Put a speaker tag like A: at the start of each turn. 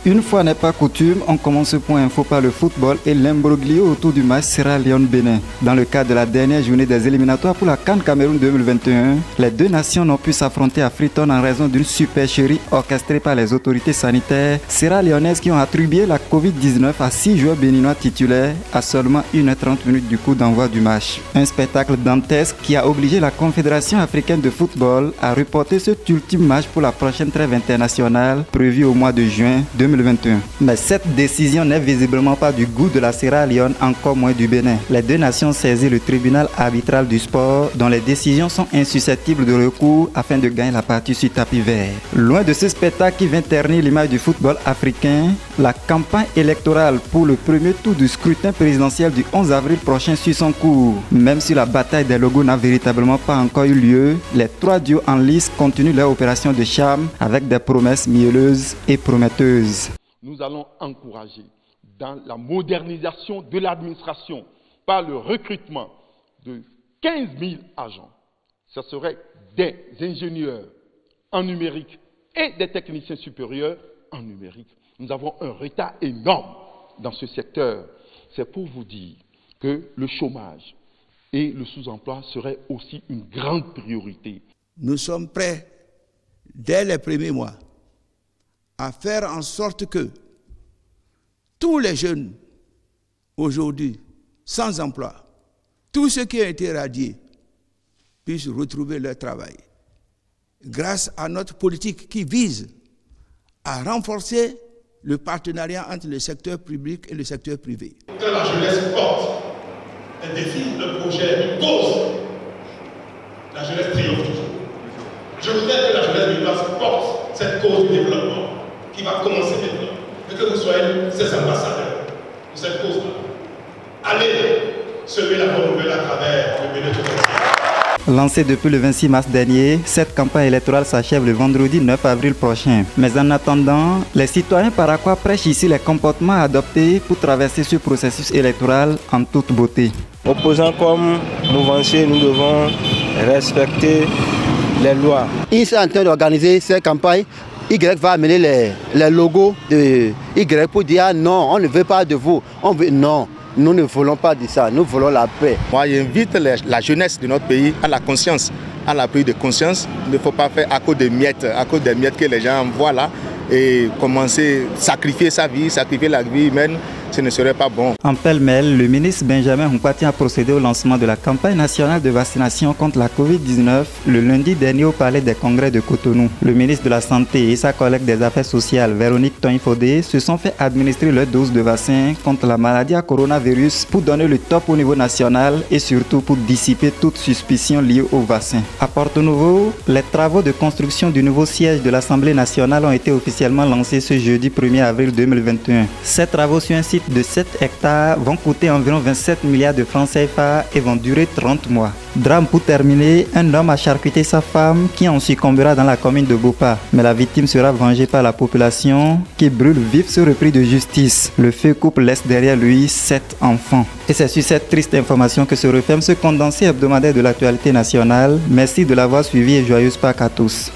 A: Une fois n'est pas coutume, on commence ce point info par le football et l'imbroglio autour du match Sierra Leone-Bénin. Dans le cadre de la dernière journée des éliminatoires pour la CAN Cameroun 2021, les deux nations n'ont pu s'affronter à Freetown en raison d'une supercherie orchestrée par les autorités sanitaires sierra-léonaises qui ont attribué la Covid-19 à 6 joueurs béninois titulaires à seulement 1h30 du coup d'envoi du match. Un spectacle dantesque qui a obligé la Confédération africaine de football à reporter cet ultime match pour la prochaine trêve internationale prévue au mois de juin 2021. Mais cette décision n'est visiblement pas du goût de la Sierra Leone, encore moins du Bénin. Les deux nations saisissent le tribunal arbitral du sport dont les décisions sont insusceptibles de recours afin de gagner la partie sur tapis vert. Loin de ce spectacle qui vient ternir l'image du football africain, la campagne électorale pour le premier tour du scrutin présidentiel du 11 avril prochain suit son cours. Même si la bataille des logos n'a véritablement pas encore eu lieu, les trois duos en lice continuent leur opération de charme avec des promesses mielleuses et prometteuses.
B: Nous allons encourager dans la modernisation de l'administration par le recrutement de 15 000 agents. Ce seraient des ingénieurs en numérique et des techniciens supérieurs en numérique. Nous avons un retard énorme dans ce secteur. C'est pour vous dire que le chômage et le sous-emploi seraient aussi une grande priorité.
C: Nous sommes prêts, dès les premiers mois, à faire en sorte que tous les jeunes aujourd'hui sans emploi, tous ceux qui ont été radiés, puissent retrouver leur travail. Grâce à notre politique qui vise à renforcer le partenariat entre le secteur public et le secteur privé.
D: Quand la jeunesse porte un défi, un projet, une cause, la jeunesse triomphe toujours. Je voudrais que la jeunesse béninoise porte cette cause du développement qui va commencer maintenant, et que vous soyez ses ambassadeurs de cette cause-là. Allez semer la bonne nouvelle à travers le Bénin tout entier.
A: Lancée depuis le 26 mars dernier, cette campagne électorale s'achève le vendredi 9 avril prochain. Mais en attendant, les citoyens paraquois prêchent ici les comportements adoptés pour traverser ce processus électoral en toute beauté.
E: Opposants comme mouvanciers, nous devons respecter les lois.
F: Ils sont en train d'organiser cette campagne. Y va amener les logos de Y pour dire non, on ne veut pas de vous. On veut, non, nous ne voulons pas de ça, nous voulons la paix.
G: Moi, j'invite la jeunesse de notre pays à la conscience, à la prise de conscience. Il ne faut pas faire à cause des miettes que les gens voient là et commencer à sacrifier sa vie, sacrifier la vie humaine. Ce ne serait pas bon. En
A: pêle-mêle, le ministre Benjamin Humpati a procédé au lancement de la campagne nationale de vaccination contre la Covid-19 le lundi dernier au palais des congrès de Cotonou. Le ministre de la Santé et sa collègue des Affaires sociales, Véronique Toinfodé, se sont fait administrer leur dose de vaccin contre la maladie à coronavirus pour donner le top au niveau national et surtout pour dissiper toute suspicion liée au vaccin. À Porto Novo, les travaux de construction du nouveau siège de l'Assemblée nationale ont été officiellement lancés ce jeudi 1er avril 2021. Ces travaux sur un site de 7 hectares vont coûter environ 27 milliards de francs CFA et vont durer 30 mois. Drame pour terminer, un homme a charcuté sa femme qui en succombera dans la commune de Bopa. Mais la victime sera vengée par la population qui brûle vif ce repris de justice. Le feu couple laisse derrière lui 7 enfants. Et c'est sur cette triste information que se referme ce condensé hebdomadaire de l'actualité nationale. Merci de l'avoir suivi et joyeuse Pâques à tous.